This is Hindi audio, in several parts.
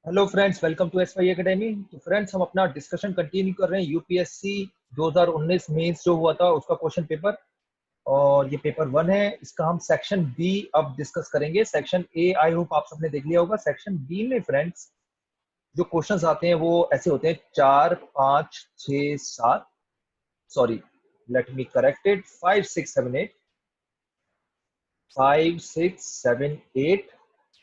Hello friends, welcome to SY academy. तो फ्रेंड्स, हम अपना डिस्कशन कंटिन्यू कर रहे हैं यूपीएससी 2019 मेंस जो हुआ था उसका क्वेश्चन पेपर। और ये पेपर वन है, इसका हम सेक्शन बी अब डिस्कस करेंगे। सेक्शन ए आई होप आप सबने देख लिया होगा। सेक्शन बी में फ्रेंड्स जो क्वेश्चंस आते हैं वो ऐसे होते हैं: 4, 5, 6, 7, sorry, let me correct it, 5, 6, 7, 8, 5, 6, 7, 8।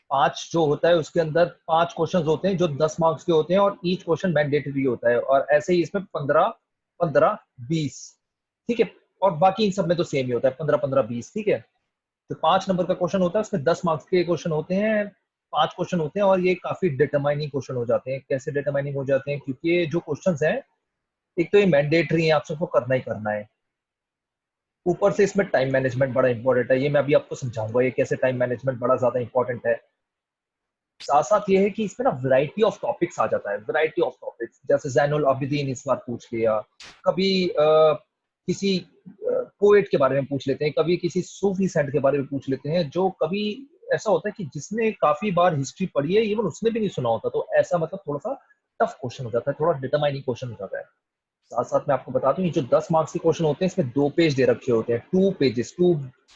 पांच जो होता है उसके अंदर पांच क्वेश्चंस होते हैं जो 10 मार्क्स के होते हैं और ईच क्वेश्चन मैंडेटरी होता है। और ऐसे ही इसमें 15, 15, 20, ठीक है। और बाकी इन सब में तो सेम ही होता है, 15, 15, 20, ठीक है। तो 5 नंबर का क्वेश्चन होता है, उसमें 10 मार्क्स के क्वेश्चन होते हैं। पांच क्वेश्चन होते हैं और ये काफी डिटरमाइनिंग क्वेश्चन हो जाते हैं। कैसे डिटरमाइनिंग हो जाते हैं? क्योंकि ये जो क्वेश्चन है, एक तो ये मैंडेटरी है, आप सबको करना ही करना है। ऊपर से इसमें टाइम मैनेजमेंट बड़ा इंपॉर्टेंट है। ये मैं अभी आपको समझाऊंगा ये कैसे टाइम मैनेजमेंट बड़ा ज्यादा इंपॉर्टेंट है। साथ साथ ये है कि इसमें ना वैरायटी ऑफ टॉपिक्स आ जाता है। वैरायटी ऑफ टॉपिक्स जैसे जैनुल आबिदीन इस बार पूछ लिया, कभी किसी पोएट के बारे में पूछ लेते हैं, कभी किसी सूफी सेंट के बारे में पूछ लेते हैं। जो कभी ऐसा होता है कि जिसने काफी बार हिस्ट्री पढ़ी है, इवन उसने भी नहीं सुना होता। तो ऐसा मतलब थोड़ा सा टफ क्वेश्चन हो जाता है, थोड़ा डिटरमाइनिंग क्वेश्चन हो जाता है। साथ साथ मैं आपको बता दूं, ये जो 10 मार्क्स के क्वेश्चन होते हैं इसमें 2 पेज दे रखे होते हैं। 2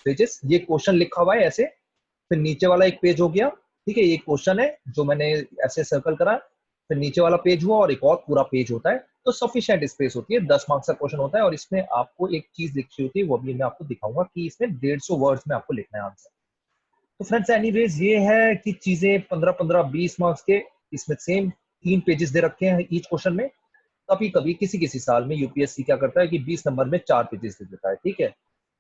पेजेस ये क्वेश्चन लिखा हुआ है ऐसे। फिर नीचे वाला एक पेज हो गया, ठीक है, ये क्वेश्चन है जो मैंने ऐसे सर्कल करा। फिर नीचे वाला पेज हुआ और एक और पूरा पेज होता है। तो सफिशिएंट स्पेस होती है। 10 मार्क्स का क्वेश्चन होता है और इसमें आपको एक चीज लिखी होती है, वो भी मैं आपको दिखाऊंगा कि इसमें 150 वर्ड्स में आपको लिखना है आंसर। तो फ्रेंड्स, एनीवेज ये है कि चीजें 15, 15, 20 मार्क्स के इसमें सेम 3 पेजेस दे रखे हैं ईच क्वेश्चन में। कभी कभी किसी किसी साल में यूपीएससी क्या करता है कि 20 नंबर में 4 पेजेस दे देता है, ठीक है।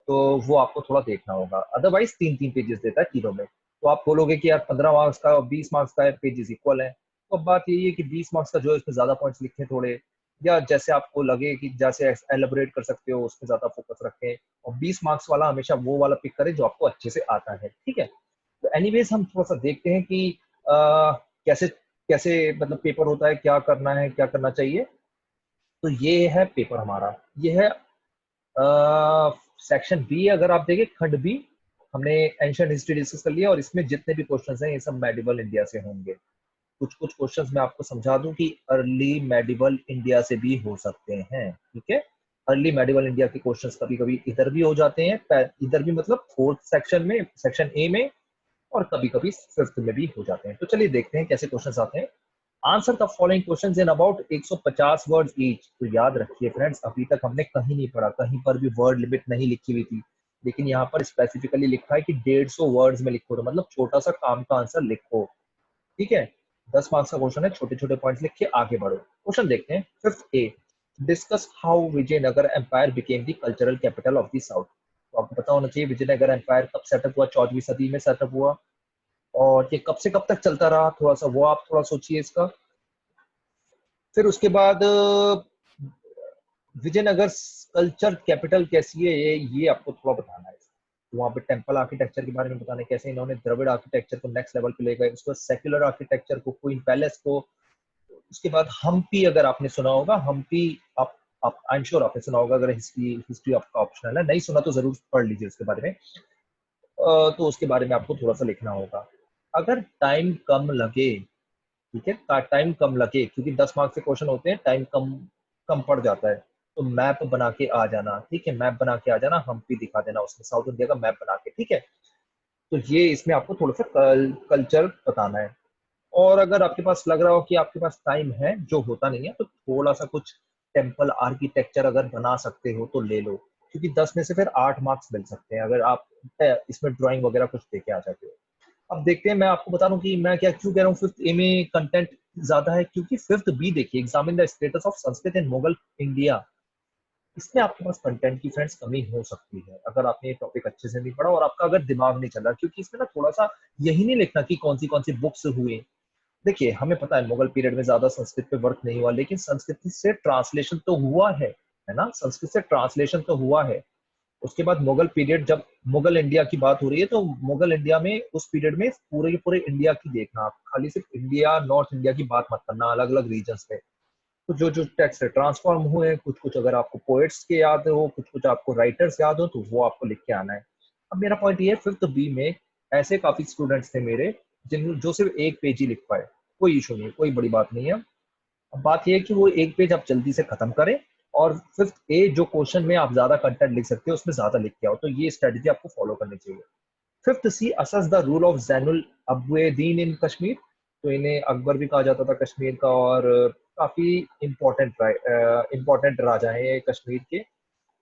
तो वो आपको थोड़ा देखना होगा। अदरवाइज 3 3 पेजेस देता है तीनों में। तो आप बोलोगे कि यार 15 मार्क्स का और 20 मार्क्स का पेजेस इक्वल है। तो अब बात यही है कि 20 मार्क्स का जो है इसमें ज्यादा पॉइंट्स लिखे थोड़े, या जैसे आपको लगे कि जैसे एलेबोरेट कर सकते हो उस पर ज्यादा फोकस रखें। और 20 मार्क्स वाला हमेशा वो वाला पिक करें जो आपको अच्छे से आता है, ठीक है। तो एनीवेज हम थोड़ा सा देखते हैं कि कैसे कैसे मतलब पेपर होता है, क्या करना है, क्या करना चाहिए। तो ये है पेपर हमारा, ये है सेक्शन बी। अगर आप देखें खंड बी, हमने एंशिएंट हिस्ट्री डिस्कस कर लिया और इसमें जितने भी क्वेश्चंस हैं ये सब मेडिवल इंडिया से होंगे। कुछ कुछ क्वेश्चंस मैं आपको समझा दूं कि अर्ली मेडिवल इंडिया से भी हो सकते हैं, ठीक है। अर्ली मेडिवल इंडिया के क्वेश्चंस कभी कभी इधर भी हो जाते हैं, इधर भी मतलब फोर्थ सेक्शन में, सेक्शन ए में, और कभी कभी फिफ्थ में भी हो जाते हैं। तो चलिए देखते हैं कैसे क्वेश्चंस आते हैं। Answer the following questions in about 150 words each. तो याद रखिए फ्रेंड्स, अभी तक हमने कहीं नहीं पढ़ा, कहीं पर भी वर्ड लिमिट नहीं लिखी हुई थी। लेकिन यहाँ पर स्पेसिफिकली लिखा है कि 150 वर्ड्स में लिखो। तो मतलब छोटा सा काम का आंसर लिखो, ठीक है। 10 मार्क्स का क्वेश्चन है, छोटे छोटे पॉइंट्स लिख के आगे बढ़ो। क्वेश्चन देखते हैं। Fifth A, discuss how Vijayanagara empire became the cultural capital of the south. तो आपको पता होना चाहिए विजयनगर एम्पायर कब सेटअप हुआ। 14वीं सदी में सेटअप हुआ। और ये कब से कब तक चलता रहा, थोड़ा सा वो आप थोड़ा सोचिए इसका। फिर उसके बाद विजयनगर कल्चर कैपिटल कैसी है, ये आपको थोड़ा बताना है। तो वहाँ पे टेम्पल आर्किटेक्चर के बारे में बताना है, कैसे इन्होंने द्रविड़ आर्किटेक्चर को नेक्स्ट लेवल पे ले गए। उसके बाद सेक्युलर आर्किटेक्चर को, क्वीन पैलेस को। उसके बाद हम्पी, अगर आपने सुना होगा हम्पी, आप आई एम श्योर आपने सुना होगा। अगर हिस्ट्री हिस्ट्री आपका ऑप्शनल है, नहीं सुना तो जरूर पढ़ लीजिए उसके बारे में। तो उसके बारे में आपको थोड़ा सा लिखना होगा। अगर टाइम कम लगे, ठीक है, टाइम कम लगे, क्योंकि 10 मार्क्स के क्वेश्चन होते हैं, टाइम कम कम पड़ जाता है। तो मैप बना के आ जाना, ठीक है, मैप बना के आ जाना, हम्पी दिखा देना उसमें, साउथ इंडिया का मैप बना के, ठीक है। तो ये इसमें आपको थोड़ा सा कल्चर बताना है। और अगर आपके पास लग रहा हो कि आपके पास टाइम है, जो होता नहीं है, तो थोड़ा सा कुछ टेम्पल आर्किटेक्चर अगर बना सकते हो तो ले लो। क्योंकि 10 में से फिर 8 मार्क्स मिल सकते हैं अगर आप इसमें ड्राइंग वगैरह कुछ देके आ जाते हो। अब देखते हैं, मैं आपको बता दूं कि मैं क्या क्यों कह रहा हूँ फिफ्थ ए में कंटेंट ज्यादा है। क्योंकि फिफ्थ बी देखिए, examine the status of Sanskrit in Mughal India, इसमें आपके पास कंटेंट की फ्रेंड्स कमी हो सकती है अगर आपने ये टॉपिक अच्छे से नहीं पढ़ा और आपका अगर दिमाग नहीं चल रहा। क्योंकि इसमें ना थोड़ा सा यही नहीं लिखना कि कौन सी बुक्स हुई। देखिए, हमें पता है मुगल पीरियड में ज्यादा संस्कृत पे वर्क नहीं हुआ, लेकिन संस्कृत से ट्रांसलेशन तो हुआ है ना, संस्कृत से ट्रांसलेशन तो हुआ है। उसके बाद मुगल पीरियड, जब मुगल इंडिया की बात हो रही है, तो मुगल इंडिया में उस पीरियड में पूरे के पूरे इंडिया की देखना, आप खाली सिर्फ इंडिया नॉर्थ इंडिया की बात मत करना, अलग अलग रीजन्स में। तो जो जो टेक्स्ट ट्रांसफॉर्म हुए, कुछ कुछ अगर आपको पोएट्स के याद हो, कुछ कुछ आपको राइटर्स याद हो, तो वो आपको लिख के आना है। अब मेरा पॉइंट ये है, फिफ्थ बी में ऐसे काफी स्टूडेंट्स थे मेरे जिन जो सिर्फ एक पेज ही लिख पाए। कोई इशू नहीं है, कोई बड़ी बात नहीं है। अब बात ये है कि वो एक पेज आप जल्दी से खत्म करें, और फिफ्थ ए जो क्वेश्चन में आप ज्यादा कंटेंट लिख सकते हो उसमें ज्यादा लिख के आओ, तो ये स्ट्रेटजी आपको फॉलो करनी चाहिए। Fifth C, assess the rule of Zainul Abidin in Kashmir. तो इन्हें अकबर भी कहा जाता था कश्मीर का, और काफी इंपॉर्टेंट राजा है ये कश्मीर के।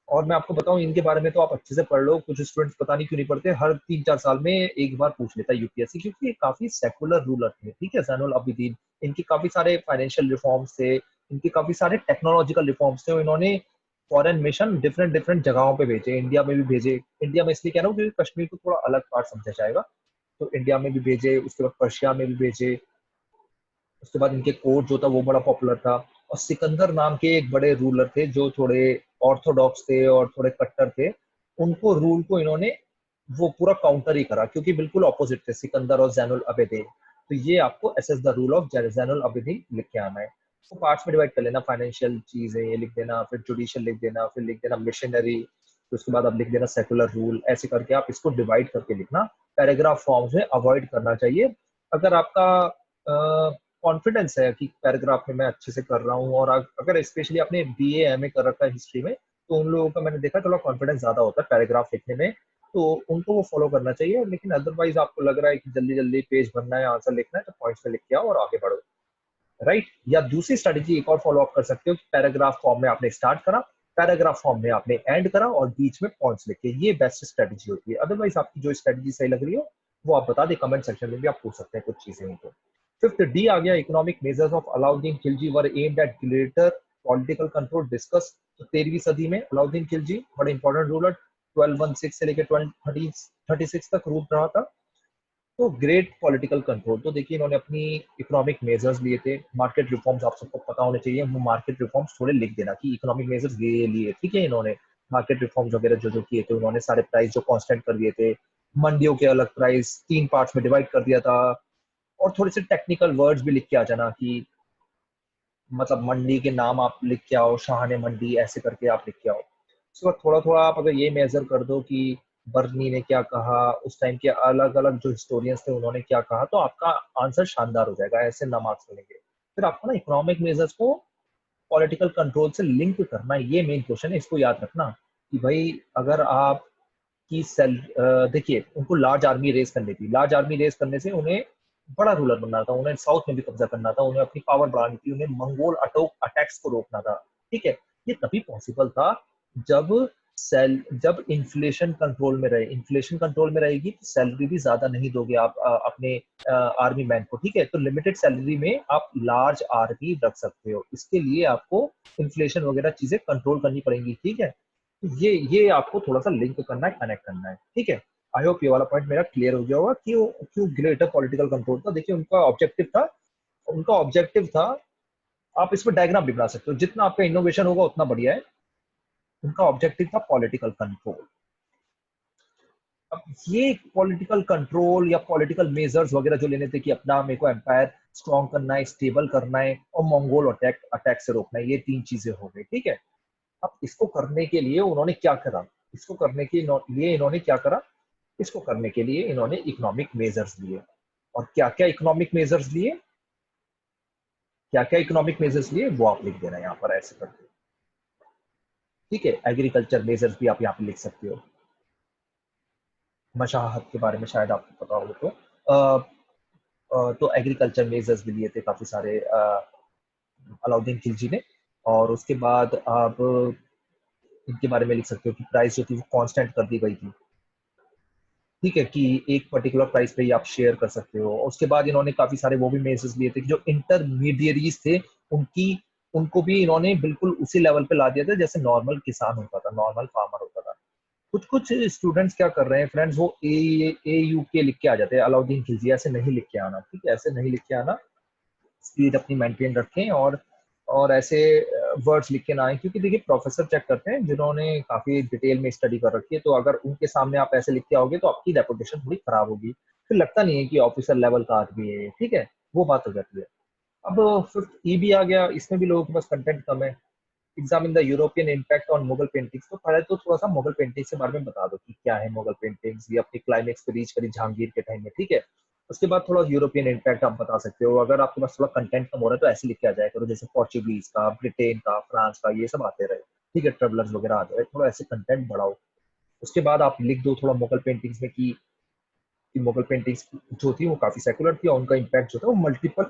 और मैं आपको बताऊं इनके बारे में तो आप अच्छे से पढ़ लो, कुछ स्टूडेंट्स पता नहीं क्यों नहीं पढ़ते, हर 3-4 साल में एक बार पूछ लेता है यूपीएससी, क्योंकि ये काफी सेकुलर रूलर थे, ठीक है, जैनुल अबिदीन। इनके काफी सारे फाइनेंशियल रिफॉर्म्स थे, इनके काफी सारे टेक्नोलॉजिकल रिफॉर्म्स थे, इन्होंने फॉरेन मिशन डिफरेंट डिफरेंट जगहों पे भेजे, इंडिया में भी भेजे। इंडिया में इसलिए कह रहा हूँ क्योंकि कश्मीर को थोड़ा अलग पार्ट समझा जाएगा, तो इंडिया में भी भेजे, उसके बाद पर्शिया में भी भेजे। उसके बाद इनके कोर्ट जो था वो बड़ा पॉपुलर था। और सिकंदर नाम के एक बड़े रूलर थे जो थोड़े ऑर्थोडॉक्स थे और थोड़े कट्टर थे, उनको रूल को इन्होंने वो पूरा काउंटर ही करा, क्योंकि बिल्कुल ऑपोजिट थे सिकंदर और जैनुल अबेदीन। तो ये आपको assess the rule of Zainul Abedin लिख के आना है। तो पार्ट्स में डिवाइड कर लेना, फाइनेंशियल चीजें ये लिख देना, फिर जुडिशियल लिख देना, फिर लिख देना मिशनरी, फिर उसके बाद आप लिख देना सेकुलर रूल, ऐसे करके आप इसको डिवाइड करके लिखना। पैराग्राफ फॉर्म्स में अवॉइड करना चाहिए। अगर आपका कॉन्फिडेंस है कि पैराग्राफ में मैं अच्छे से कर रहा हूँ, और अगर स्पेशली आपने बीए एमए कर रखा है हिस्ट्री में, तो उन लोगों का मैंने देखा थोड़ा कॉन्फिडेंस ज्यादा होता है पैराग्राफ लिखने में, तो उनको वो फॉलो करना चाहिए। लेकिन अदरवाइज आपको लग रहा है कि जल्दी जल्दी पेज भरना है, आंसर लिखना है, तो पॉइंट्स में लिख के आओ और आगे बढ़ो, राइट। या दूसरी स्ट्रेटेजी एक और फॉलो अप कर सकते हो कि पैराग्राफ फॉर्म में आपने स्टार्ट करा, पैराग्राफ फॉर्म में आपने एंड करा, और बीच में पॉइंट्स लिखे, ये बेस्ट स्ट्रेटेजी होती है। अदरवाइज आपकी जो स्ट्रेटेजी सही लग रही हो वो आप बता दें, कमेंट सेक्शन में भी आप पूछ सकते हैं कुछ चीजें हैं तो। फिफ्थ डी आ गया, economic measures of Alauddin Khilji were aimed at greater political control discuss. तो 13वीं सदी में अलाउद्दीन खिलजी बड़े इंपॉर्टेंट रूलर, 1216 से लेकर 1236 तक रूल रहा था। तो ग्रेट पॉलिटिकल कंट्रोल, तो देखिए इन्होंने अपनी इकोनॉमिक मेजर्स लिए थे, मार्केट रिफॉर्म्स आप सबको पता होने चाहिए, वो मार्केट रिफॉर्म्स थोड़े लिख देना कि इकोनॉमिक मेजर्स ये लिए, ठीक है। इन्होंने मार्केट रिफॉर्म्स वगैरह जो जो किए थे, उन्होंने सारे प्राइस जो कांस्टेंट कर दिए थे, मंडियों के अलग प्राइस 3 पार्ट्स में डिवाइड कर दिया था। और थोड़े से टेक्निकल वर्ड्स भी लिख के आ जाना कि मतलब मंडी के नाम आप लिख के आओ, शाहाने मंडी ऐसे करके आप लिख के आओ। उसके बाद थोड़ा थोड़ा आप अगर ये मेजर कर दो कि बर्नी ने क्या कहा, उस टाइम के अलग अलग जो हिस्टोरियंस थे उन्होंने क्या कहा, तो आपका आंसर शानदार हो जाएगा, ऐसे ना मार्क्स मिलेंगे। फिर आपको ना इकोनॉमिक मेजर्स को पॉलिटिकल कंट्रोल से लिंक करना है, ये मेन क्वेश्चन है, इसको याद रखना कि भाई अगर आप की सेल देखिए उनको लार्ज आर्मी रेस करनी थी, लार्ज आर्मी रेस करने से उन्हें बड़ा रूलर बनना था, उन्हें साउथ में भी कब्जा करना था, उन्हें अपनी पावर बढ़ानी थी, उन्हें मंगोल अटैक्स को रोकना था, ठीक है। ये तभी पॉसिबल था जब जब इन्फ्लेशन कंट्रोल में रहे। इन्फ्लेशन कंट्रोल में रहेगी तो सैलरी भी ज्यादा नहीं दोगे आप अपने आर्मी मैन को, ठीक है। तो लिमिटेड सैलरी में आप लार्ज आर्मी रख सकते हो, इसके लिए आपको इन्फ्लेशन वगैरह चीजें कंट्रोल करनी पड़ेंगी, ठीक है। ये आपको थोड़ा सा लिंक करना है, कनेक्ट करना है, ठीक है। आई होप ये वाला पॉइंट मेरा क्लियर हो गया होगा कि क्यों ग्रेटर पॉलिटिकल कंट्रोल था। देखिए उनका ऑब्जेक्टिव था, आप इस पर डायग्राम भी बना सकते हो, जितना आपका इनोवेशन होगा उतना बढ़िया है। उनका ऑब्जेक्टिव था पॉलिटिकल कंट्रोल। अब ये पॉलिटिकल कंट्रोल या पॉलिटिकल मेजर्स वगैरह जो लेने थे कि अपना मेरे को एम्पायर स्ट्रॉन्ग करना है, स्टेबल करना है, और मंगोल अटैक अटैक से रोकना है, ये 3 चीजें हो गई, ठीक है। अब इसको करने के लिए उन्होंने क्या करा, इसको करने के लिए इन्होंने क्या करा, इसको करने के लिए इन्होंने इकोनॉमिक मेजर्स लिए। और क्या क्या इकोनॉमिक मेजर्स लिए, क्या क्या इकोनॉमिक मेजर्स लिए वो आप लिख देना यहाँ पर ऐसे करके, ठीक है। एग्रीकल्चर मेजर्स भी आप यहाँ पे लिख सकते हो। मशाहत के बारे में शायद आपको पता हो तो एग्रीकल्चर मेजर्स भी लिए थे काफी सारे अलाउद्दीन खिलजी ने। और उसके बाद आप इनके बारे में लिख सकते हो कि प्राइस जो थी वो कांस्टेंट कर दी गई थी, ठीक है, कि एक पर्टिकुलर प्राइस पे ही आप शेयर कर सकते हो। और उसके बाद इन्होंने काफी सारे वो भी मेजर्स लिए थे कि जो इंटरमीडियरीज थे उनकी उनको भी इन्होंने बिल्कुल उसी लेवल पे ला दिया था जैसे नॉर्मल किसान होता था, नॉर्मल फार्मर होता था। कुछ कुछ स्टूडेंट्स क्या कर रहे हैं फ्रेंड्स, वो ए यू के लिख के आ जाते हैं, अलाउद्दीन खिलजी ऐसे नहीं लिख के आना, ठीक है, ऐसे नहीं लिख के आना। स्पीड अपनी मेंटेन रखें, और ऐसे वर्ड्स लिख के ना आए, क्योंकि देखिए प्रोफेसर चेक करते हैं जिन्होंने काफी डिटेल में स्टडी कर रखी है, तो अगर उनके सामने आप ऐसे लिख के आओगे तो आपकी रेपुटेशन थोड़ी खराब होगी, फिर लगता नहीं है कि ऑफिसर लेवल का आदमी है, ठीक है, वो बात हो जाती है। अब फिफ्थ ई भी आ गया, इसमें भी लोगों के पास कंटेंट कम है। Examine the European impact on Mughal paintings. तो पहले तो थोड़ा सा मुगल पेंटिंग्स के बारे में बता दो कि क्या है मुगल पेंटिंग्स, ये अपनी क्लाइमेक्स पे रीच करी जहांगीर के टाइम में, ठीक है। उसके बाद थोड़ा यूरोपियन इम्पैक्ट आप बता सकते हो। अगर आपके पास थोड़ा कंटेंट कम हो रहा है तो ऐसे लिख के आ जाए करो, जैसे पोर्चुगीज का, ब्रिटेन का, फ्रांस का, ये सब आते रहे, ठीक है, ट्रेवलर्स वगैरह आते रहे, थोड़ा ऐसे कंटेंट बढ़ाओ। उसके बाद आप लिख दो थोड़ा मुगल पेंटिंग्स में कि मुगल पेंटिंग्स जो थी वो काफी सेकुलर थी और उनका इम्पैक्ट जो था वो मल्टीपल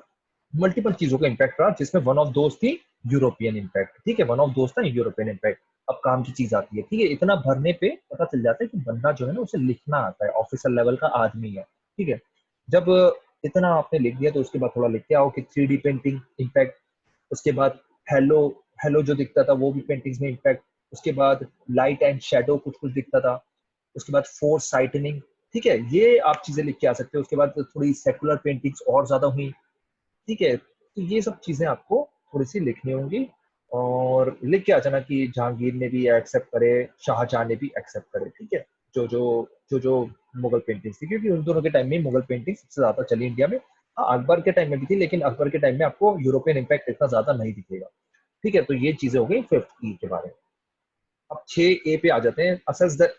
मल्टीपल चीजों का इम्पैक्ट रहा, जिसमें वन ऑफ दोस्त थी यूरोपियन इम्पैक्ट, ठीक है, वन ऑफ दोस्त था यूरोपियन इम्पैक्ट। अब काम की चीज आती है, ठीक है, इतना भरने पे पता चल जाता है कि बंदा जो है ना उसे लिखना आता है, ऑफिसर लेवल का आदमी है, ठीक है। जब इतना आपने लिख दिया तो उसके बाद थोड़ा लिख के आओ कि 3D पेंटिंग इम्पैक्ट। उसके बाद हेलो, हेलो जो दिखता था वो भी पेंटिंग्स में इम्पैक्ट। उसके बाद लाइट एंड शेडो कुछ कुछ दिखता था। उसके बाद फोर्स साइटनिंग, ठीक है, ये आप चीजें लिख के आ सकते हो। उसके बाद थोड़ी सेकुलर पेंटिंग्स और ज्यादा हुई, ठीक है, तो ये सब चीजें आपको थोड़ी सी लिखनी होंगी। और लिख के आ जाना कि जहांगीर ने भी एक्सेप्ट करे, शाहजहां ने भी एक्सेप्ट करे, ठीक है, जो जो जो मुगल पेंटिंग्स थी, क्योंकि उन दोनों के टाइम में मुगल पेंटिंग सबसे ज्यादा चली इंडिया में। हाँ, अकबर के टाइम में भी थी, लेकिन अकबर के टाइम में आपको यूरोपियन इम्पैक्ट इतना ज्यादा नहीं दिखेगा, ठीक है। तो ये चीजें हो गई फिफ्थ ई के बारे में। अब 6A पे आ जाते हैं, assess the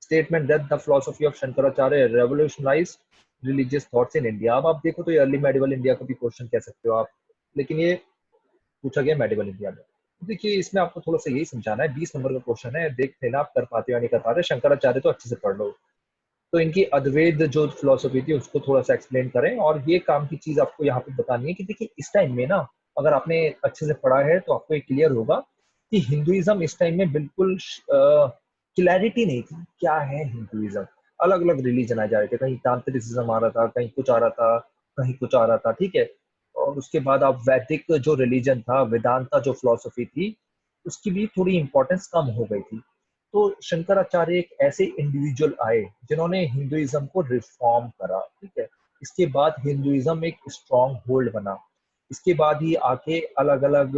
statement that the philosophy of Shankaracharya revolutionise religious thoughts in India. अब आप देखो तो ये अर्ली मेडिवल इंडिया का भी क्वेश्चन कह सकते हो आप, लेकिन ये पूछा गया मेडिवल इंडिया में। तो देखिए इसमें आपको थोड़ा सा यही समझाना है, 20 नंबर का क्वेश्चन है, देख लेना आप कर पाते हो या नहीं कर पाते। शंकराचार्य तो अच्छे से पढ़ लो, तो इनकी अद्वैत जो फिलोसफी थी उसको थोड़ा सा एक्सप्लेन करें। और ये काम की चीज आपको यहाँ पे बतानी है कि देखिए इस टाइम में ना, अगर आपने अच्छे से पढ़ा है तो आपको ये क्लियर होगा कि हिंदुइज्म इस टाइम में बिल्कुल क्लैरिटी नहीं थी क्या है हिंदुइज्म। अलग अलग रिलीजन आ जा रहे थे, कहीं तांत्रिसिज्म आ रहा था, कहीं कुछ आ रहा था, कहीं कुछ आ रहा था, ठीक है। और उसके बाद आप वैदिक जो रिलीजन था, वेदांता जो फिलोसफी थी, उसकी भी थोड़ी इंपॉर्टेंस कम हो गई थी। तो शंकराचार्य एक ऐसे इंडिविजुअल आए जिन्होंने हिंदुइज्म को रिफॉर्म करा, ठीक है। इसके बाद हिंदुइज्म एक स्ट्रॉन्ग होल्ड बना। इसके बाद ही आके अलग अलग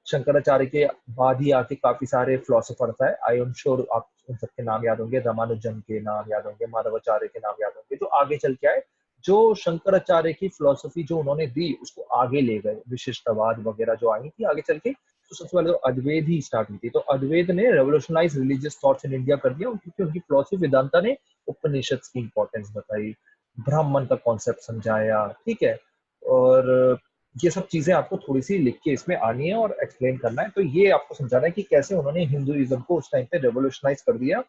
शंकराचार्य के बाद ही आके काफी सारे फिलोसोफर्स आए। आई एम श्योर आप उन सबके नाम याद होंगे, रामानुजन के नाम याद होंगे, माधवाचार्य के नाम याद होंगे, जो आगे चल के आए, जो शंकराचार्य की फिलोसफी जो उन्होंने दी उसको आगे ले गए, विशिष्टवाद वगैरह जो आई थी आगे चल के। तो सबसे पहले तो अद्वैत ही स्टार्ट हुई थी, तो अद्वैत ने revolutionise religious thoughts in India कर दिया, क्योंकि उनकी फिलोसफी वेदांता ने उपनिषद की इंपॉर्टेंस बताई, ब्राह्मण का कॉन्सेप्ट समझाया, ठीक है। और ये सब चीजें आपको थोड़ी सी लिख के इसमें आनी है और एक्सप्लेन करना है। तो ये आपको समझाना है कि कैसे उन्होंने हिंदुइज्म को उस टाइम पे रेवोल्यूशनाइज कर दिया।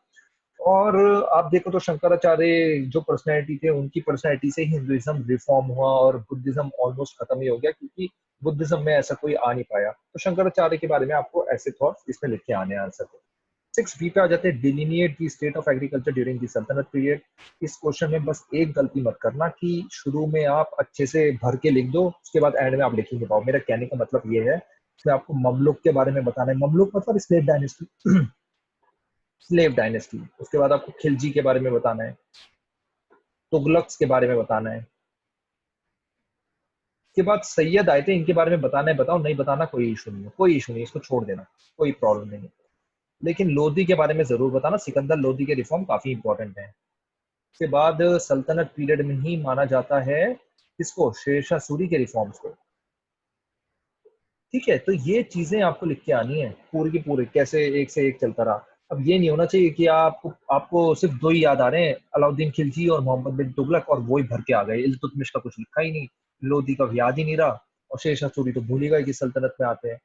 और आप देखो तो शंकराचार्य जो पर्सनैलिटी थे, उनकी पर्सनैलिटी से हिंदुइज्म रिफॉर्म हुआ और बुद्धिज्म ऑलमोस्ट खत्म ही हो गया, क्योंकि बुद्धिज्म में ऐसा कोई आ नहीं पाया। तो शंकराचार्य के बारे में आपको ऐसे थॉट्स इसमें लिख के आने हैं आंसर को। 6B पे आ जाते हैं, delineate the state of agriculture during the sultanate period. इस क्वेश्चन में बस एक गलती मत करना कि शुरू में आप अच्छे से भर के लिख दो, उसके बाद एंड में आप लिख ही नहीं पाओ। मेरा कहने का मतलब ये है कि आपको ममलुक के बारे में बताना है, ममलुक मतलब स्लेव डायनेस्टी, स्लेव डायनेस्टी। उसके बाद आपको खिलजी के बारे में बताना है, तुगलक्स के बारे में बताना है। उसके बाद सैयद आए थे, इनके बारे में बताना है, बताओ, नहीं बताना कोई इशू नहीं है, कोई इशू नहीं, इसको छोड़ देना, कोई प्रॉब्लम नहीं है। लेकिन लोधी के बारे में जरूर बताना, सिकंदर लोधी के रिफॉर्म काफी इंपॉर्टेंट है। उसके बाद सल्तनत पीरियड में ही माना जाता है किसको, शेरशाह सूरी के रिफॉर्म्स को, ठीक है। तो ये चीजें आपको लिख के आनी है पूरी की पूरी, कैसे एक से एक चलता रहा। अब ये नहीं होना चाहिए कि आपको आपको सिर्फ दो ही याद आ रहे हैं, अलाउद्दीन खिलजी और मोहम्मद बिन तुगलक, और वो ही भर के आ गए, इल्तुतमिश का कुछ लिखा ही नहीं, लोधी का याद ही नहीं रहा, और शेरशाह सूरी तो भूल ही गए कि सल्तनत में आते हैं।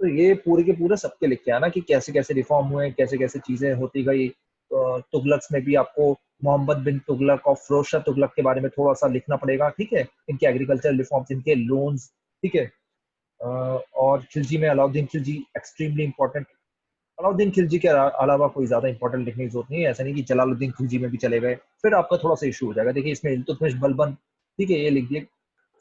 तो ये पूरे के पूरे सबके लिख के आना कि कैसे कैसे रिफॉर्म हुए, कैसे कैसे चीजें होती गई। तुगलक्स में भी आपको मोहम्मद बिन तुगलक और फिरोज शाह तुगलक के बारे में थोड़ा सा लिखना पड़ेगा, ठीक है, इनके एग्रीकल्चर रिफॉर्म्स, इनके लोन्स, ठीक है। और खिलजी में अलाउद्दीन खिलजी एक्सट्रीमली इंपॉर्टेंट। अलाउद्दीन खिलजी के अलावा कोई ज्यादा इंपॉर्टेंट लिखने की जरूरत नहीं है, ऐसा नहीं कि जलालुद्दीन खिलजी में भी चले गए, फिर आपका थोड़ा सा इशू हो जाएगा। देखिए इसमें इल्तुतमिश बलबन, ठीक है, ये लिख दिए,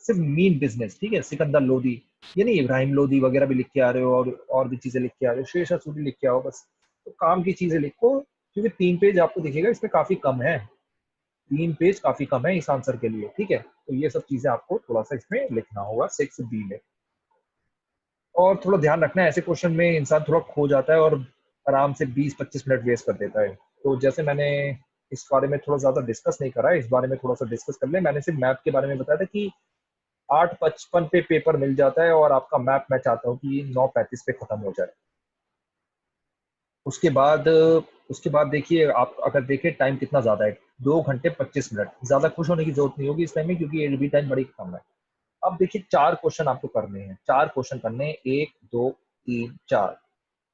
सिर्फ मीन बिजनेस, ठीक है, सिकंदर लोदी, ये नहीं इब्राहिम लोदी वगैरह भी लिख के आ रहे हो, और भी चीजें लिख के आ रहे हो, शेरशाह सूरी लिख के आओ बस। तो काम की चीजें लिखो, क्योंकि 3 पेज आपको दिखेगा, इसमें काफी कम है, 3 पेज काफी कम है इस आंसर के लिए, ठीक है। तो ये सब चीजें आपको थोड़ा सा इसमें लिखना होगा 6B में। और थोड़ा ध्यान रखना है, ऐसे क्वेश्चन में इंसान थोड़ा खो जाता है और आराम से 20-25 मिनट वेस्ट कर देता है। तो जैसे मैंने इस बारे में थोड़ा ज्यादा डिस्कस नहीं करा है, इस बारे में थोड़ा सा डिस्कस कर ले। मैंने सिर्फ मैप के बारे में बताया था कि 8:55 पे पेपर मिल जाता है, और आपका मैप मैं चाहता हूँ कि 9:35 पे खत्म हो जाए। उसके बाद उसके बाद देखिए, आप अगर देखें टाइम कितना ज्यादा है, 2 घंटे 25 मिनट। ज्यादा खुश होने की जरूरत नहीं होगी इस टाइम में, क्योंकि ये भी टाइम बड़ी कम है। अब देखिए 4 क्वेश्चन आपको करने हैं, 4 क्वेश्चन करने हैं, 1 2 3 4।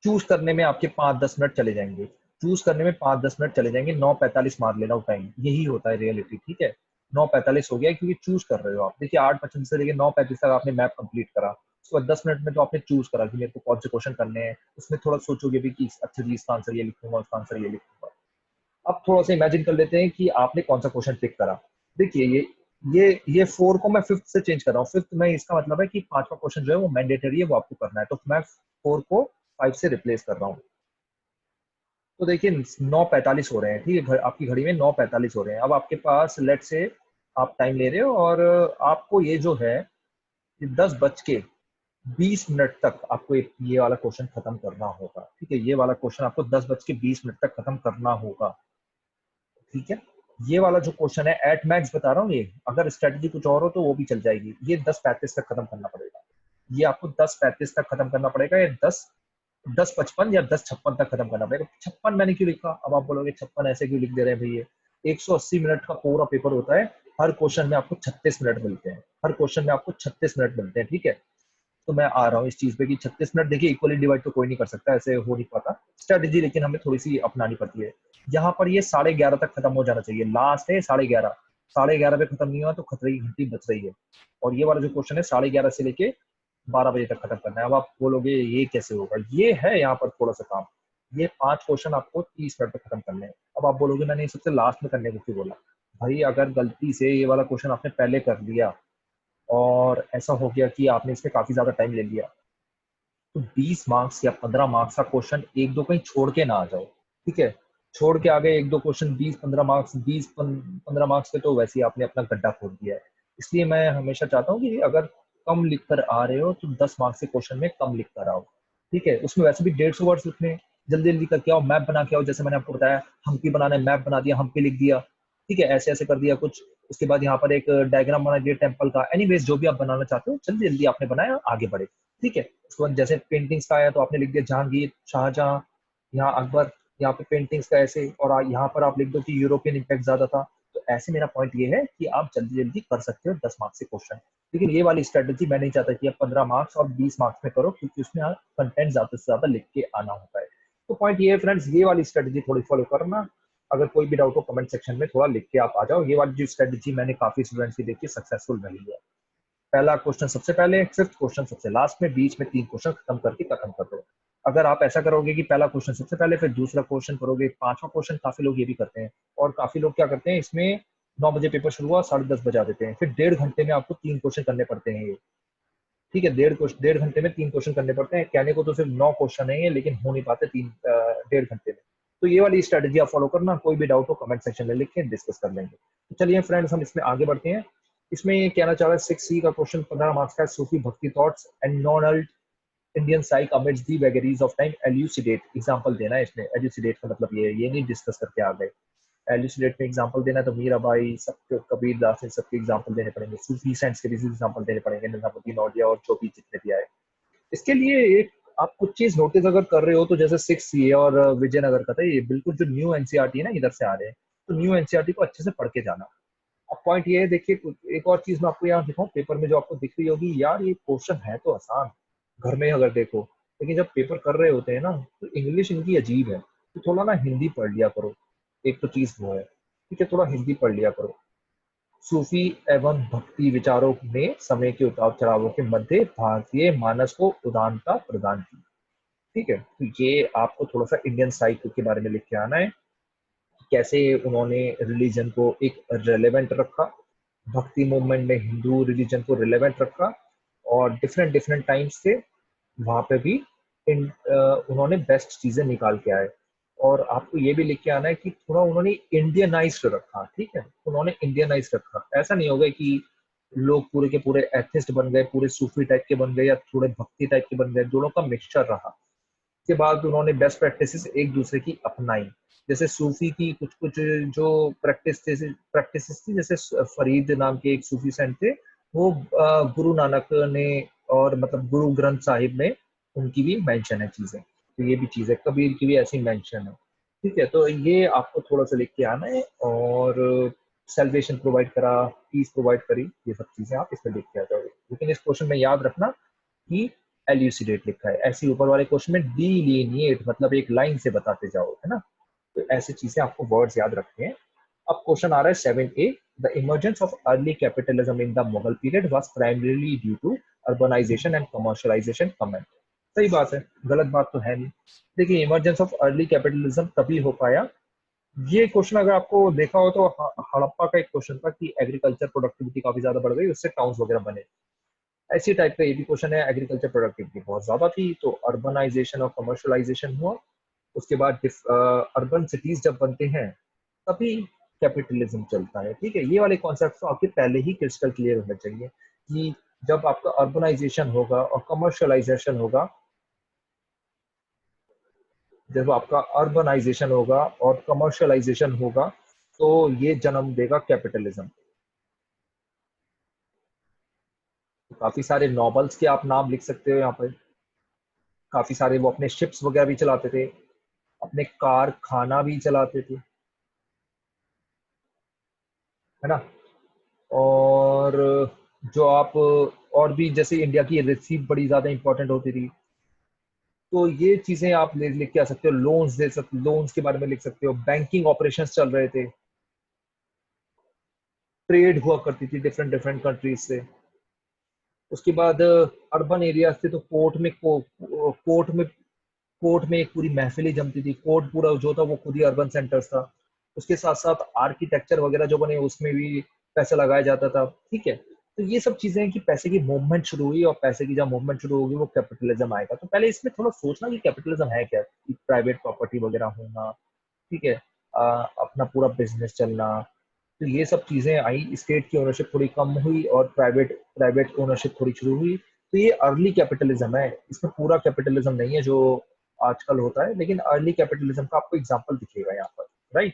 चूज करने में आपके 5-10 मिनट चले जाएंगे, चूज करने में 5-10 मिनट चले जाएंगे। 9:45 मार लेना टाइम, यही होता है रियलिटी, ठीक है। 9:45 हो गया है, क्योंकि चूज कर रहे हो आप। देखिए 8:25 से लेकर 9:35 तक आपने मैप कंप्लीट करा, उसके बाद 10 मिनट में तो आपने चूज करा कि मेरे को कौन से क्वेश्चन करने हैं। उसमें थोड़ा सोचोगे भी कि अच्छा जी इसका आंसर ये लिखूंगा, उसका आंसर ये लिखूंगा। अब थोड़ा सा इमेजिन कर लेते हैं कि आपने कौन सा क्वेश्चन पिक करा। देखिए ये 4 को मैं 5th से चेंज कर रहा हूँ। 5th में इसका मतलब है कि 5वां क्वेश्चन जो है वो मैंडेटरी है, वो आपको करना है। तो मैं 4 को 5 से रिप्लेस कर रहा हूँ। तो देखिए 9:45 हो रहे हैं, ठीक है। आपकी घड़ी में 9:45 हो रहे हैं। अब आपके पास लेट से आप टाइम ले रहे हो, और आपको ये जो है 10:20 तक आपको ये वाला क्वेश्चन खत्म करना होगा, ठीक है। ये वाला क्वेश्चन आपको 10:20 तक खत्म करना होगा, ठीक है। ये वाला जो क्वेश्चन है एट मैक्स बता रहा हूँ, ये अगर स्ट्रेटेजी कुछ और हो तो वो भी चल जाएगी। ये 10:35 तक खत्म करना पड़ेगा, ये आपको 10:35 तक खत्म करना पड़ेगा, या 10:55 या 10:56 तक खत्म करना पड़ेगा। 56 मैंने क्यों लिखा, अब आप बोलोगे 56 ऐसे क्यों लिख दे रहे हैं भैया। 180 मिनट का पूरा पेपर होता है, हर क्वेश्चन में आपको 36 मिनट मिलते हैं, हर क्वेश्चन में आपको 36 मिनट मिलते हैं, ठीक है। तो मैं आ रहा हूँ इस चीज पे कि 36 मिनट, देखिए इक्वली डिवाइड तो कोई नहीं कर सकता, ऐसे हो नहीं पाता स्ट्रेटेजी, लेकिन हमें थोड़ी सी अपनानी पड़ती है। यहाँ पर ये 11:30 तक खत्म हो जाना चाहिए, लास्ट है 11:30। 11:30 पे खत्म नहीं हुआ तो खतरे की घंटी बच रही है। और ये वाला जो क्वेश्चन है 11:30 से लेके 12 बजे तक खत्म करना है। अब आप बोलोगे ये कैसे होगा, ये है यहाँ पर थोड़ा सा काम। ये 5 क्वेश्चन आपको 30 मिनट में खत्म करने हैं। अब आप बोलोगे मैंने ये सबसे लास्ट में करने को क्यों बोला। भाई अगर गलती से ये वाला क्वेश्चन आपने पहले कर लिया, और ऐसा हो गया कि आपने इसमें काफी ज्यादा टाइम ले लिया, तो 20 मार्क्स या 15 मार्क्स का क्वेश्चन एक दो कहीं छोड़ के ना आ जाओ, ठीक है। छोड़ के आ गए एक दो क्वेश्चन 20-15 मार्क्स, 20-15 मार्क्स पे, तो वैसे ही आपने अपना गड्ढा खोद दिया है। इसलिए मैं हमेशा चाहता हूँ कि अगर कम लिख कर आ रहे हो तो 10 मार्क्स के क्वेश्चन में कम लिख कर आओ, ठीक है। उसमें वैसे भी 150 वर्ड्स लिखने हैं, जल्दी जल्दी करके आओ, मैप बना के आओ। जैसे मैंने आपको बताया हम्पी बनाना है, मैप बना दिया, हम्पी लिख दिया, ठीक है, ऐसे ऐसे कर दिया कुछ। उसके बाद यहाँ पर एक डायग्राम बना दिया टेम्पल का। एनीवेज जो भी आप बनाना चाहते हो जल्दी जल्दी आपने बनाया, आगे बढ़े, ठीक है। उसके बाद जैसे पेंटिंग्स का आया तो आपने लिख दिया जहांगीर, शाहजहां, यहाँ अकबर। यहाँ पे पेंटिंग्स का ऐसे, और यहाँ पर आप लिख दो कि यूरोपियन इम्पैक्ट ज्यादा था। तो ऐसे मेरा पॉइंट ये है कि आप जल्दी जल्दी कर सकते हो 10 मार्क्स के क्वेश्चन। लेकिन ये वाली स्ट्रेटेजी मैं नहीं चाहता कि आप 15 मार्क्स और 20 मार्क्स में करो, क्योंकि उसमें कंटेंट ज्यादा से ज्यादा लिख के आना होता है। तो पॉइंट ये है फ्रेंड्स, ये वाली स्ट्रेटेजी थोड़ी फॉलो करना। अगर कोई भी डाउट हो कमेंट सेक्शन में थोड़ा लिख के आप आ जाओ। ये वाली जो स्ट्रेटेजी मैंने काफी स्टूडेंट्स की देखी सक्सेसफुल रही है। पहला क्वेश्चन सबसे पहले, 5th क्वेश्चन सबसे लास्ट में, बीच में 3 क्वेश्चन खत्म करके खत्म कर दो। अगर आप ऐसा करोगे कि पहला क्वेश्चन सबसे पहले, फिर दूसरा क्वेश्चन करोगे, 5वां क्वेश्चन, काफी लोग ये भी करते हैं। और काफी लोग क्या करते हैं, इसमें 9 बजे पेपर शुरू हुआ, 10:30 बजा देते हैं, फिर 1.5 घंटे में आपको 3 क्वेश्चन करने पड़ते हैं ये, ठीक है। 1.5 घंटे में 3 क्वेश्चन करने पड़ते हैं। कहने को तो सिर्फ 9 क्वेश्चन है ये, लेकिन हो नहीं पाते 1.5 घंटे में। तो ये वाली स्ट्रेटेजी आप फॉलो करना। कोई भी डाउट हो कमेंट सेक्शन में लिख के डिस्कस कर लेंगे। तो चलिए फ्रेंड्स हम इसमें आगे बढ़ते हैं। इसमें ये कहना चाह रहा है 6C का क्वेश्चन 15 मार्क्स का है, Sufi bhakti thoughts and non Indian psyche amidst the vagaries of time, elucidate. Example देना है इसमें। एल्यूसिडेट का मतलब ये नहीं डिस्कस करके आ गए। एल्यूसिडेट में एग्जांपल देना है, तो मीराबाई, सबके कबीर दास, इन सबके एग्जांपल देने पड़ेंगे। सूफी सेंट्स के भी एग्जांपल देने पड़ेंगे, निजामुद्दीन औलिया और जो भी जितने भी आए। इसके लिए एक आप कुछ चीज नोटिस अगर कर रहे हो, तो जैसे 6 ये और विजयनगर का था, ये बिल्कुल जो न्यू एनसीईआरटी है ना, इधर से आ रहे हैं। तो न्यू एनसीईआरटी को अच्छे से पढ़ के जाना। अब पॉइंट ये है, देखिए एक और चीज मैं आपको यहाँ दिखाऊं, पेपर में जो आपको दिख रही होगी, यार ये क्वेश्चन है तो आसान घर में अगर देखो, लेकिन जब पेपर कर रहे होते हैं ना, तो इंग्लिश इनकी अजीब है। तो थोड़ा ना हिंदी पढ़ लिया करो, एक तो चीज वो है, ठीक है, थोड़ा हिंदी पढ़ लिया करो। सूफी एवं भक्ति विचारों ने समय के उतार चढ़ावों के मध्य भारतीय मानस को उदारता प्रदान की, ठीक है। तो ये आपको थोड़ा सा इंडियन साहित्य के बारे में लिख के आना है, कैसे उन्होंने रिलीजन को एक रेलेवेंट रखा, भक्ति मूवमेंट में हिंदू रिलीजन को रिलेवेंट रखा, और डिफरेंट डिफरेंट टाइम्स से वहां पे भी उन्होंने बेस्ट चीजें निकाल के आए। और आपको ये भी लिख के आना है कि थोड़ा उन्होंने इंडियनाइज्ड रखा, ठीक है, उन्होंने इंडियनाइज्ड रखा। ऐसा नहीं होगा कि लोग पूरे के पूरे एथिस्ट बन गए, पूरे सूफी टाइप के बन गए, या थोड़े भक्ति टाइप के बन गए, दोनों का मिक्सचर रहा। के बाद उन्होंने बेस्ट प्रैक्टिसेस एक दूसरे की अपनाई। जैसे सूफी की कुछ कुछ जो प्रैक्टिसेस थी, जैसे फरीद नाम के एक सूफी सेंट थे, वो गुरु नानक ने, और मतलब गुरु ग्रंथ साहिब में उनकी भी मेंशन है चीजें। तो ये भी चीज है, कबीर की भी ऐसी मेंशन है। ठीक है, तो ये आपको थोड़ा सा लिख के आना है। और सेल्वेशन प्रोवाइड करा, पीस प्रोवाइड करी, ये सब चीजें आप इसमें लिख के आ जाओगे। लेकिन इस क्वेश्चन में याद रखना कि एल्यूसिडेट लिखा है, ऐसे ऊपर वाले क्वेश्चन में डिलीनिएट मतलब एक लाइन से बताते जाओ, है ना। तो ऐसी चीजें आपको वर्ड्स याद रखने हैं। अब क्वेश्चन आ रहा है 7A, the emergence of early capitalism in the Mughal period was primarily due to urbanisation and commercialisation. Comment, सही बात है, गलत बात तो है नहीं। देखिए, इमर्जेंस ऑफ अर्ली कैपिटलिज्म तभी हो पाया, ये क्वेश्चन अगर आपको देखा हो तो हड़प्पा का एक क्वेश्चन था कि एग्रीकल्चर प्रोडक्टिविटी काफी ज्यादा बढ़ गई, उससे टाउन्स वगैरह बने। ऐसी टाइप का ये भी क्वेश्चन है, एग्रीकल्चर प्रोडक्टिविटी बहुत ज्यादा थी तो अर्बनाइजेशन और कमर्शियलाइजेशन हुआ। उसके बाद अर्बन सिटीज जब बनते हैं तभी कैपिटलिज्म चलता है। ठीक है, ये वाले कॉन्सेप्ट तो आपके पहले ही क्रिस्टल क्लियर होने चाहिए कि जब आपका अर्बनाइजेशन होगा और कमर्शियलाइजेशन होगा, जब आपका अर्बनाइजेशन होगा और कमर्शियलाइजेशन होगा तो ये जन्म देगा कैपिटलिज्म। काफी सारे नॉवेल्स के आप नाम लिख सकते हो यहाँ पर। काफी सारे वो अपने शिप्स वगैरह भी चलाते थे, अपने कारखाना भी चलाते थे, है ना। और जो आप और भी जैसे इंडिया की रिसीव बड़ी ज्यादा इंपॉर्टेंट होती थी, तो ये चीजें आप लिख के आ सकते हो। लोन्स दे सकते, लोन्स के बारे में लिख सकते हो। बैंकिंग ऑपरेशंस चल रहे थे, ट्रेड हुआ करती थी डिफरेंट डिफरेंट कंट्रीज से। उसके बाद अर्बन एरिया थे तो कोर्ट में एक पूरी महफिल जमती थी। कोर्ट पूरा जो था वो खुद ही अर्बन सेंटर्स था। उसके साथ साथ आर्किटेक्चर वगैरह जो बने उसमें भी पैसा लगाया जाता था। ठीक है, तो ये सब चीजें हैं कि पैसे की मूवमेंट शुरू हुई, और पैसे की जब मूवमेंट शुरू होगी वो कैपिटलिज्म आएगा। तो पहले इसमें थोड़ा सोचना कि कैपिटलिज्म है क्या, प्राइवेट प्रॉपर्टी वगैरह होना, ठीक है, अपना पूरा बिजनेस चलना। तो ये सब चीजें आई, स्टेट की ओनरशिप थोड़ी कम हुई और प्राइवेट प्राइवेट ओनरशिप थोड़ी शुरू हुई। तो ये अर्ली कैपिटलिज्म है, इसमें पूरा कैपिटलिज्म नहीं है जो आजकल होता है, लेकिन अर्ली कैपिटलिज्म का आपको एग्जांपल दिखेगा यहाँ पर, राइट।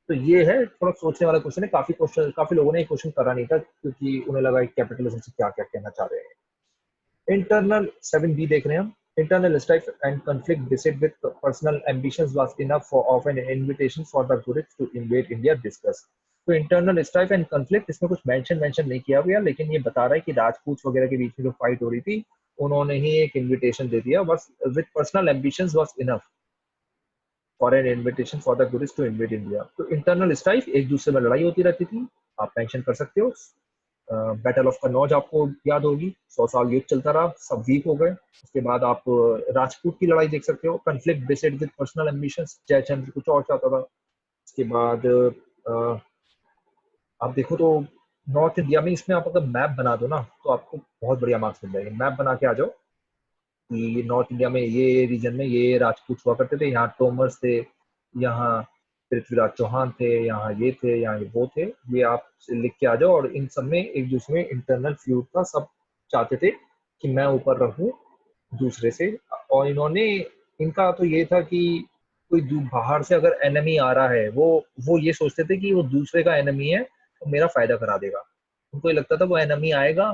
तो ये है, थोड़ा सोचने वाला क्वेश्चन है। काफी लोगों ने ये क्वेश्चन करा नहीं था क्योंकि उन्हें लगा कैपिटलिज्म से क्या क्या कहना चाह रहे हैं। Internal 7B देख रहे हैं हम। Internal strife and conflict beset with personal ambitions was enough for of an invitation for the Gurids to invade India discuss। तो इंटरनल स्ट्राइफ एंड कन्फ्लिक्ट इसमें कुछ मेंशन नहीं किया गया, लेकिन ये बता रहा है कि राजपूत वगैरह के बीच में जो फाइट हो रही थी उन्होंने ही एक इनविटेशन दे दिया, बस with personal ambitions was enough for an invitation for the गुरिज टू इन्वेड इंडिया। तो इंटरनल स्ट्राइफ, एक दूसरे में लड़ाई होती रहती थी, आप मेंशन कर सकते हो। बैटल ऑफ कन्नौज आपको याद होगी, 100 साल युद्ध चलता रहा, सब वीक हो गए। उसके बाद आप राजपूत की लड़ाई देख सकते हो, conflict based with personal ambitions, Jayachandra कुछ और चाहता था। उसके बाद आप देखो तो नॉर्थ इंडिया में, इसमें आप अगर मैप बना दो ना तो आपको बहुत बढ़िया मार्क्स मिल जाएंगे। मैप बना के आ जाओ कि नॉर्थ इंडिया में ये रीजन में ये राजपूत हुआ करते थे, यहाँ तोमर्स थे, यहाँ पृथ्वीराज चौहान थे, यहाँ ये थे, यहाँ ये वो थे। ये आप लिख के आ जाओ। और इन सब में एक दूसरे में इंटरनल फ्यूड था, सब चाहते थे कि मैं ऊपर रहूं दूसरे से। और इन्होंने, इनका तो ये था कि कोई बाहर से अगर एनिमी आ रहा है, वो ये सोचते थे कि वो दूसरे का एनिमी है तो मेरा फायदा करा देगा। उनको ये लगता था वो एनिमी आएगा,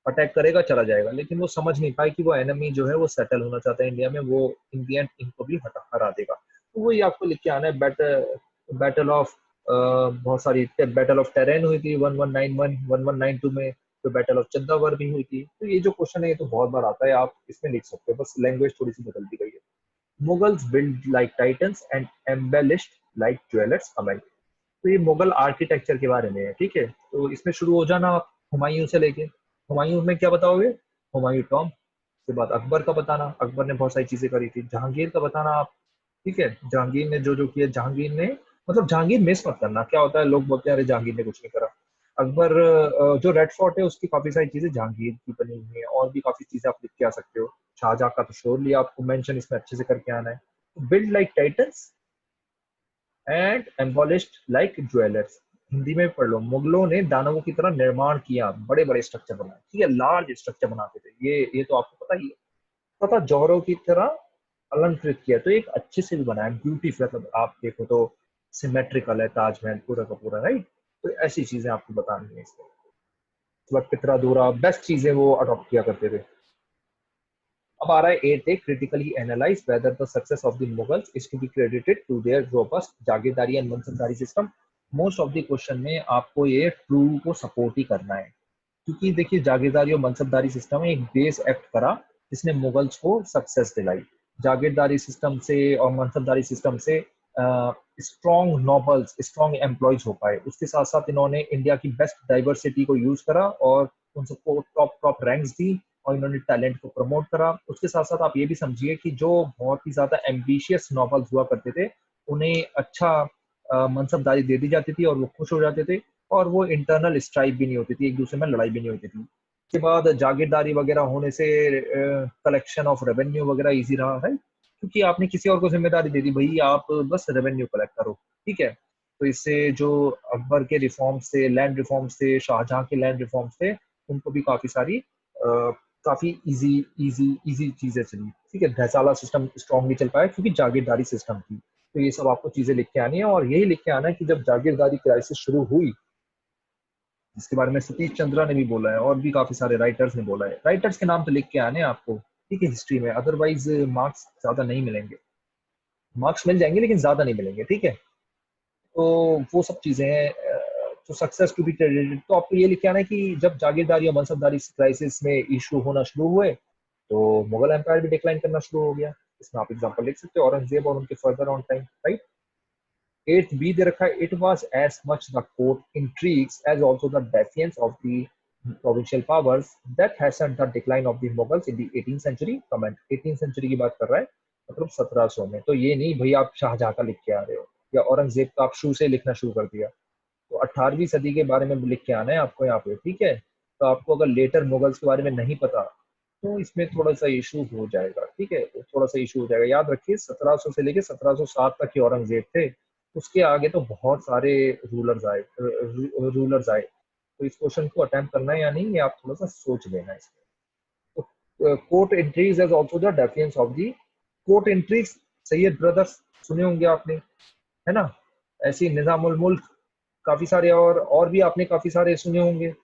अटैक करेगा, चला जाएगा। लेकिन वो समझ नहीं पाए कि वो एनिमी जो है वो सेटल होना चाहता है इंडिया में, वो इन दी एंड इनको भी हरा देगा। तो वही आपको लिख के आना है। बैटल ऑफ बहुत सारी बैटल ऑफ टेरेन हुई थी 1191 1192 में, तो बैटल ऑफ चंदावर भी हुई थी। तो ये जो क्वेश्चन है ये तो बहुत बार आता है, आप इसमें लिख सकते हो, बस लैंग्वेज थोड़ी सी बदल दी गई है। Mughals build like titans and embellished like jewellers. Comment, तो ये मुगल आर्किटेक्चर के बारे में है। ठीक है, तो इसमें शुरू हो जाना आप हुमायूं से लेके। हुमायूं में क्या बताओगे? हुमायूं टॉम। उसके बाद अकबर का बताना, अकबर ने बहुत सारी चीजें करी थी। जहांगीर का बताना आप, ठीक है, जहांगीर ने जो जो किया, जहांगीर ने मतलब जहांगीर मिस मत करना। क्या होता है, लोग बोलते हैं अरे जहांगीर ने कुछ नहीं करा। अकबर जो रेड फोर्ट है उसकी काफी सारी चीजें जहांगीर की बनी हुई है, और भी काफी चीजें आप लिख के आ सकते हो। शाहजहां का तो श्योरली आपको मेंशन इसमें अच्छे से करके आना है। Build like titans and embellished like jewellers. Hindi में पढ़ लो, मुगलों ने दानवों की तरह निर्माण किया, बड़े बड़े स्ट्रक्चर बनाए, ठीक है, लार्ज स्ट्रक्चर बनाते थे। ये तो आपको पता ही है। तथा जौहरों की तरह अलंकृत किया, तो एक अच्छे से भी बनाया, ब्यूटीफुल, मतलब आप देखो तो सिमेट्रिकल है ताजमहल पूरा का पूरा, राइट। तो ऐसी चीजें आपको बतानी है इसमें। मतलब कितना दूरा बेस्ट चीजें वो अडॉप्ट किया करते थे। अब आ रहा है 8 A, critically analyse whether the success of the Mughals is to be credited to their robust jagirdari and mansabdari system. Most of the question में आपको ये ट्रू को सपोर्ट ही करना है, क्योंकि देखिए जागीरदारी और मनसबदारी सिस्टम में एक बेस एक्ट करा जिसने मुगल्स को सक्सेस दिलाई। जागीरदारी सिस्टम से और मनसबदारी सिस्टम से स्ट्रॉन्ग नॉबल्स, स्ट्रॉन्ग एम्प्लॉयज हो पाए। उसके साथ साथ इन्होंने इंडिया की बेस्ट डाइवर्सिटी को यूज करा और उन सबको टॉप टॉप रैंक्स दी और इन्होंने टैलेंट को प्रमोट करा। उसके साथ साथ आप ये भी समझिए कि जो बहुत ही ज्यादा एम्बिशियस नॉवल्स हुआ करते थे उन्हें अच्छा मनसबदारी दे दी जाती थी और वो खुश हो जाते थे, और वो इंटरनल स्ट्राइक भी नहीं होती थी, एक दूसरे में लड़ाई भी नहीं होती थी। उसके बाद जागीरदारी वगैरह होने से कलेक्शन ऑफ रेवेन्यू वगैरह इजी रहा है, क्योंकि आपने किसी और को जिम्मेदारी दे दी, भाई आप बस रेवेन्यू कलेक्ट करो, ठीक है। तो इससे जो अकबर के रिफॉर्म्स थे, लैंड रिफॉर्म्स थे, शाहजहां के लैंड रिफॉर्म्स थे, उनको भी काफी सारी काफी इजी इजी इजी चीजें चली, ठीक है। धैसाला सिस्टम स्ट्रांगली चल पाया क्योंकि जागीरदारी सिस्टम थी। तो ये सब आपको चीजें लिख के आनी है, और यही लिख के आना है कि जब जागीरदारी क्राइसिस शुरू हुई, जिसके बारे में सतीश चंद्रा ने भी बोला है और भी काफी सारे राइटर्स ने बोला है, राइटर्स के नाम तो लिख के आने हैं आपको, ठीक है, हिस्ट्री में, अदरवाइज मार्क्स ज्यादा नहीं मिलेंगे। मार्क्स मिल जाएंगे लेकिन ज्यादा नहीं मिलेंगे, ठीक है। तो वो सब चीजें हैं। तो सक्सेस टू बी क्रेडिटेड, तो आपको ये लिख के आना है कि जब जागीरदारी और मनसबदारी क्राइसिस में इशू होना शुरू हुए तो मुगल एम्पायर भी डिक्लाइन करना शुरू हो गया। इसमें आप एग्जांपल लिख सकते हो, औरंगजेब और उनके further on time, right. 8th B दे रखा है, it was as much the court intrigues as also the defiance of the provincial powers that hastened the decline of the Mughals in the 18th century। Comment 18th century की बात कर रहा है, मतलब 1700 में। तो ये नहीं भाई आप शाहजहां का लिख के आ रहे हो या औरंगजेब का आप शुरू से लिखना शुरू कर दिया। तो 18वीं सदी के बारे में लिख के आना है आपको यहाँ पे, ठीक है। तो आपको अगर लेटर मुगल्स के बारे में नहीं पता तो इसमें थोड़ा सा इशू हो जाएगा, ठीक है, तो थोड़ा सा इशू हो जाएगा। याद रखिए 1700 से लेके 1707 तक के औरंगजेब थे, उसके आगे तो बहुत सारे रूलर्स आए। तो इस क्वेश्चन को अटेम्प्ट करना है या नहीं, ये आप थोड़ा सा सोच लेना इसमें। तो court intrigues as also the defiance of the court intrigues, Syed brothers सुने होंगे आपने, है ना। ऐसी निजामुल मुल्क, काफी सारे और भी आपने काफी सारे सुने होंगे।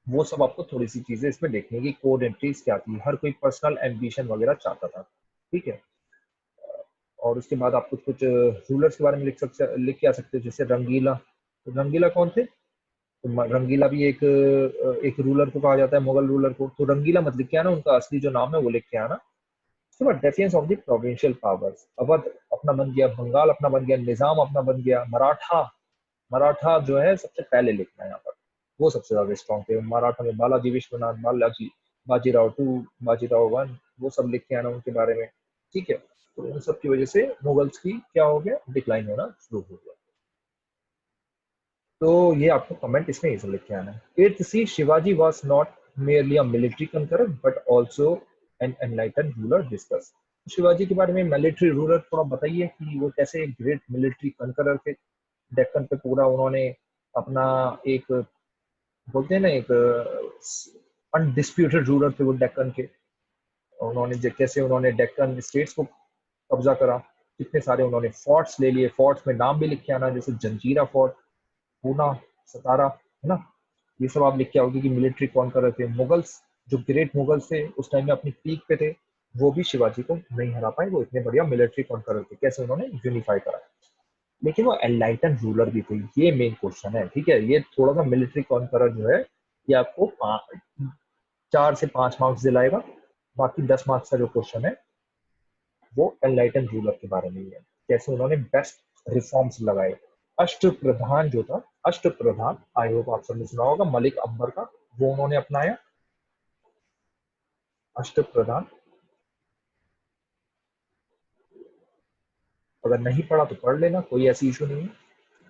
वो सब आपको थोड़ी सी चीजें इसमें देखने की, कोड एंट्रीज क्या थी, हर कोई पर्सनल एम्बिशन वगैरह चाहता था, ठीक है। और उसके बाद आप कुछ कुछ रूलर्स के बारे में लिख के आ सकते हो, जैसे रंगीला। तो रंगीला कौन थे? तो रंगीला भी एक रूलर को कहा जाता है, मुगल रूलर को। तो रंगीला मत लिख के आना, उनका असली जो नाम है वो लिख के आना। उसके बाद defiance of the provincial powers, Awadh अपना बन गया, बंगाल अपना बन गया, निजाम अपना बन गया, मराठा, मराठा जो है सबसे पहले लिखना है यहाँ पर, वो सबसे ज्यादा स्ट्रॉन्ग थे। मराठा में बालाजी विश्वनाथ, बालाजी, बाजीराव टू, बाजीराव वन, वो सब लिख के आना उनके बारे में, ठीक है। तो उन सब की वजह से मुगल्स की क्या हो गया, डिक्लाइन होना शुरू हो गया। तो ये आपको कमेंट इसमें ये सब लिख के आना है। 8th C, Shivaji was not merely a military conqueror but also an enlightened ruler। Discuss Shivaji के बारे में, मिलिट्री रूलर, थोड़ा बताइए कि वो कैसे एक ग्रेट मिलिट्री कंकरर थे। डेक्कन पे पूरा उन्होंने अपना एक, बोलते हैं ना, एक अनडिस्प्यूटेड रूलर थे वो डेक्कन के। उन्होंने कैसे उन्होंने डेक्कन स्टेट्स को कब्जा करा, कितने सारे उन्होंने फोर्ट्स ले लिए। फोर्ट्स में नाम भी लिख के आना, जैसे जंजीरा फोर्ट, पूना, सतारा, है ना। ये सब आप लिख के आओगे कि मिलिट्री कौन कर रहे थे। मुगल्स, जो ग्रेट मुगल्स थे उस टाइम में अपनी पीक पे थे, वो भी शिवाजी को नहीं हरा पाए, वो इतने बढ़िया मिलिट्री कौन कर रहे थे, कैसे उन्होंने यूनिफाई करा। लेकिन वो एनलाइटन रूलर भी थे, ये मेन क्वेश्चन है, ठीक है। ये थोड़ा सा मिलिट्री कॉन्करर जो है ये आपको 4 से 5 मार्क्स दिलाएगा। बाकी 10 मार्क्स का जो क्वेश्चन है वो एनलाइटन रूलर के बारे में ही है, कैसे उन्होंने बेस्ट रिफॉर्म्स लगाए। अष्ट प्रधान जो था, अष्ट प्रधान, आई होप आप सबने सुना होगा, मलिक अकबर का, वो उन्होंने अपनाया अष्ट प्रधान। अगर नहीं पढ़ा तो पढ़ लेना, कोई ऐसी इशू नहीं है।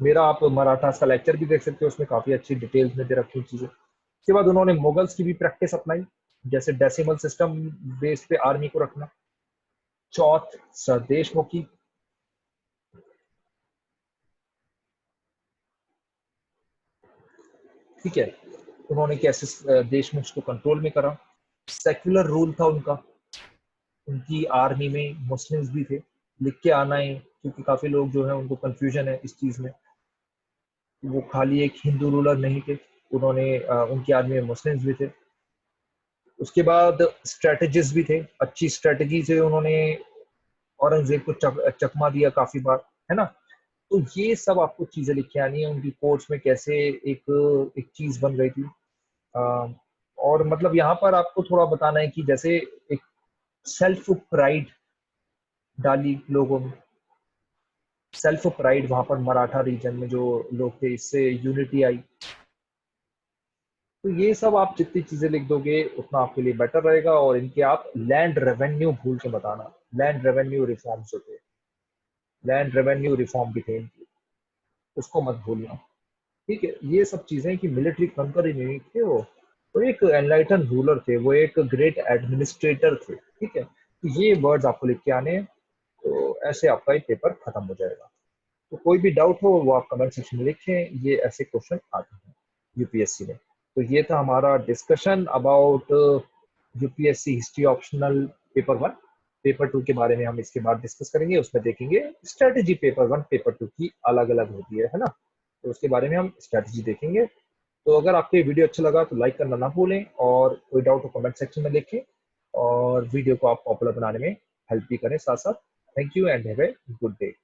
मेरा आप मराठा का लेक्चर भी देख सकते हो, उसमें काफी अच्छी डिटेल्स में दे रखी चीजें। उसके बाद उन्होंने मुगल्स की भी प्रैक्टिस अपनाई, जैसे डेसिमल सिस्टम बेस पे आर्मी को रखना। चौथ, सरदेशमुखी, ठीक है, उन्होंने कैसे देशमुख को कंट्रोल में करा। सेक्युलर रूल था उनका, उनकी आर्मी में मुस्लिम्स भी थे, लिख के आना है, क्योंकि काफी लोग जो है उनको कंफ्यूजन है इस चीज में। वो खाली एक हिंदू रूलर नहीं थे, उन्होंने उनकी आर्मी में मुस्लिम्स भी थे। उसके बाद स्ट्रेटजीज भी थे, अच्छी स्ट्रेटजी से उन्होंने औरंगजेब को चकमा दिया काफी बार, है ना। तो ये सब आपको चीजें लिख के आनी है, उनकी कोर्ट्स में कैसे एक एक चीज बन गई थी। अ, और मतलब यहाँ पर आपको थोड़ा बताना है कि जैसे एक सेल्फ प्राइड डाली लोगों में, सेल्फ प्राइड वहां पर मराठा रीजन में जो लोग थे, इससे यूनिटी आई। तो ये सब आप जितनी चीजें लिख दोगे उतना आपके लिए बेटर रहेगा। और इनके आप लैंड रेवेन्यू भूल के बताना, लैंड रेवेन्यू रिफॉर्म्स जो थे, लैंड रेवेन्यू रिफॉर्म भी थे इनके, उसको मत भूलना। ठीक है, ये सब चीजें कि मिलिट्री कंकर ही नहीं थे वो एक एनलाइटन रूलर थे, वो एक ग्रेट एडमिनिस्ट्रेटर थे। ठीक है, तो ये वर्ड्स आपको लिख के आने हैं। तो ऐसे आपका ये पेपर खत्म हो जाएगा। तो कोई भी डाउट हो वो आप कमेंट सेक्शन में लिखें, ये ऐसे क्वेश्चन आते हैं यूपीएससी में। तो ये था हमारा discussion about UPSC history optional paper 1। Paper 2 के बारे में हम इसके बाद डिस्कस करेंगे, उसमें देखेंगे स्ट्रेटेजी पेपर 1 पेपर 2 की अलग अलग होती है ना। तो उसके बारे में हम स्ट्रेटेजी देखेंगे। तो अगर आपको ये वीडियो अच्छा लगा तो लाइक करना ना भूलें, और कोई डाउट हो कमेंट सेक्शन में लिखें, और वीडियो को आप पॉपुलर बनाने में हेल्प भी करें साथ साथ। Thank you and have a good day.